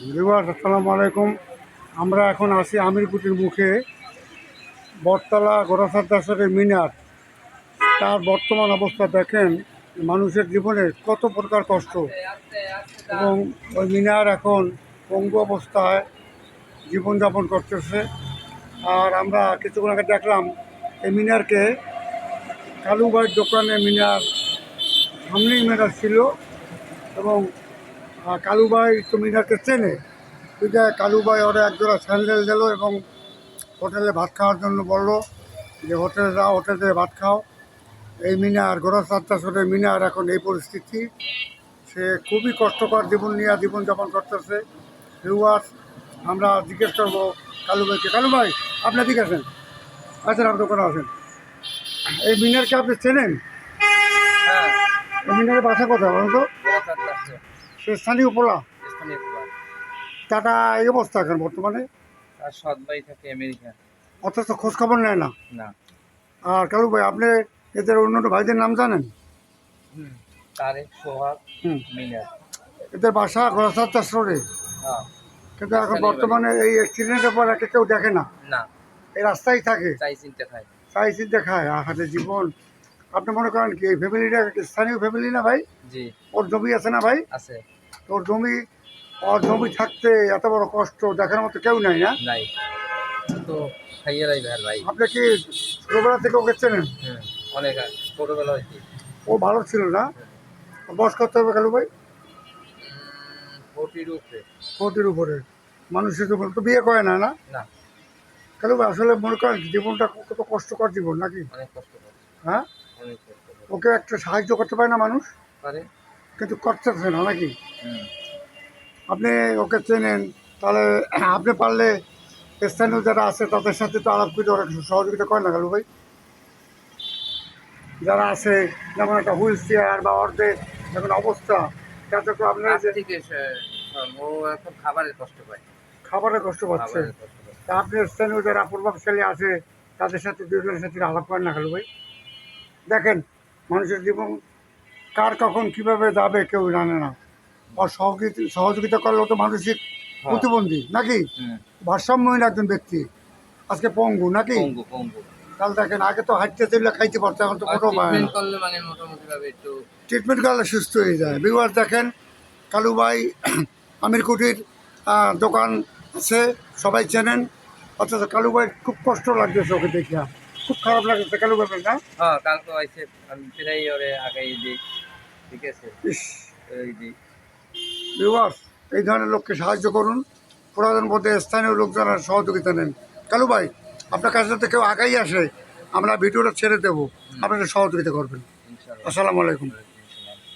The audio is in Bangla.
ভিউয়ার্স আসসালামু আলাইকুম। আমরা এখন আছি আমিরকুটির মুখে। বটতলা গোরাসাদ্দাসরের মিনার, তার বর্তমান অবস্থা দেখেন। মানুষের জীবনে কত প্রকার কষ্ট, এবং ওই মিনার এখন পঙ্গু অবস্থায় জীবনযাপন করতেছে। আর আমরা কিছুক্ষণ আগে দেখলাম এই মিনারকে কালুভাইয়ের দোকানে মিনার সামনেই মিনার ছিল, এবং কালুভাই তো মিনারকে চেনে। তুই কালুভাই ওরা একজোড়া স্যান্ডেল দিল এবং হোটেলে ভাত খাওয়ার জন্য বললো যে হোটেলে যাও, হোটেলে ভাত খাও। এই মিনার গোরাসাদ্দাসরের মিনার এখন এই পরিস্থিতি। সে খুবই কষ্টকর জীবন নিয়ে জীবনযাপন করতেছে। ভিউয়ার্স, আমরা জিজ্ঞেস করবো কালু ভাইকে। কালু ভাই, আপনি দিকে আছেন? আছেন, আপনি দোকানে আছেন। এই মিনারকে আপনি চেনেন? হ্যাঁ, এই মিনারের বাসা কোথায় বলুন তো? সে স্থানীয় পোলা। টাটা এই অবস্থা এখন বর্তমানে, তার সৎ ভাই থাকে আমেরিকা। অথচ খোঁজখবর নেয় না। না। আর কালু ভাই, আপনি এদের অন্য ভাইদের নাম জানেন? তারেক, সোহাগ, হুম, মিনার। এদের বাসা গোরাসাদ্দাস রোডে। হ্যাঁ, কিন্তু এখন বর্তমানে এই অ্যাক্সিডেন্টের পর একে কেউ দেখে না, না, এই রাস্তায় থাকে, চাই চিনতে খায়। চাই চিন্তে খায়। আহারে জীবন। আপনি মনে করেন কি এই ফ্যামিলিটা স্থানীয় ফ্যামিলি না ভাই? জি, ওর জমি আছে না ভাই? আছে। ওর জমি, ওর জমি থাকতে এত বড় কষ্ট দেখার মতো কেউ নাই না? নাই, তো খাইয়ারাই ভাই। আপনি কি ছোটবেলা থেকে ওকে চেনেন? হ্যাঁ, অনেক ছোটবেলা হয়েছে। ও ভালো ছিল না? বয়স কত হবে কালু ভাই? 40 উপরে। 40-র উপরে। মানুষের জীবন তো বিয়ে করে না, না না, কালু ভাই? আসলে মনে করেন জীবনটা কত কষ্টকর জীবন নাকি? অনেক কষ্ট করে। হ্যাঁ, অনেক কষ্ট করে। ওকে একটা সাহায্য করতে পারে না মানুষ? পারে। কিন্তু করতেছে না নাকি? হুম। আপনি ওকে চেনেন, তাহলে আপনি পারলে স্থানীয় যারা আছে তাদের সাথে তো আলাপ করে ওরা সহযোগিতা করে না কালু ভাই? যারা আছে, যেমন একটা হুইল চেয়ার বা অর্ধেক যেমন অবস্থা, যাতে করে আপনার যে থেকে ও এখন খাবারের কষ্ট পায়। খাবারের কষ্ট পাচ্ছে। খাবারের কষ্ট পায়। তা আপনি স্থানীয় যারা প্রভাবশালী আছে তাদের সাথে দুজনের সাথে আলাপ করেন না কালু ভাই? দেখেন, মানুষের জীবন কার কখন কিভাবে যাবে কেউ জানে না। আর সহযোগিতা করলেও তো মানসিক হ্যাঁ। প্রতিবন্ধী নাকি, হুম। ভারসাম্যহীন একজন ব্যক্তি, আজকে পঙ্গু নাকি। পঙ্গু, পঙ্গু। কাল দেখেন, আগে তো হাঁটতে চললে খাইতে পারতো, এখন তো কোথাও পায় না। ট্রিটমেন্ট করলে মানে মোটামুটি ভাবে একটু ট্রিটমেন্ট করলে সুস্থ হয়ে যায়। বিবার দেখেন, কালু ভাই আমিরকুটির দোকান আছে, সবাই চেনেন। অথচ কালু ভাই খুব কষ্ট লাগতেছে ওকে দেখিয়া, খুব খারাপ লাগতেছে কালু ভাই না? হ্যাঁ, কালকে আইসে আমি প্রায় ওরে আগাই দিই। ঠিক আছে, ইস, এই দিই। বিবার এই ধরনের লোককে সাহায্য করুন। প্রয়োজন বোধে স্থানীয় লোকজনের সহযোগিতা নেন। কালু ভাই, আপনার কাছে যাতে কেউ আগাই আসে, আমরা ভিডিওটা ছেড়ে দেবো, আপনারা সহযোগিতা করবেন। ইনশাআল্লাহ। আসসালামু আলাইকুম।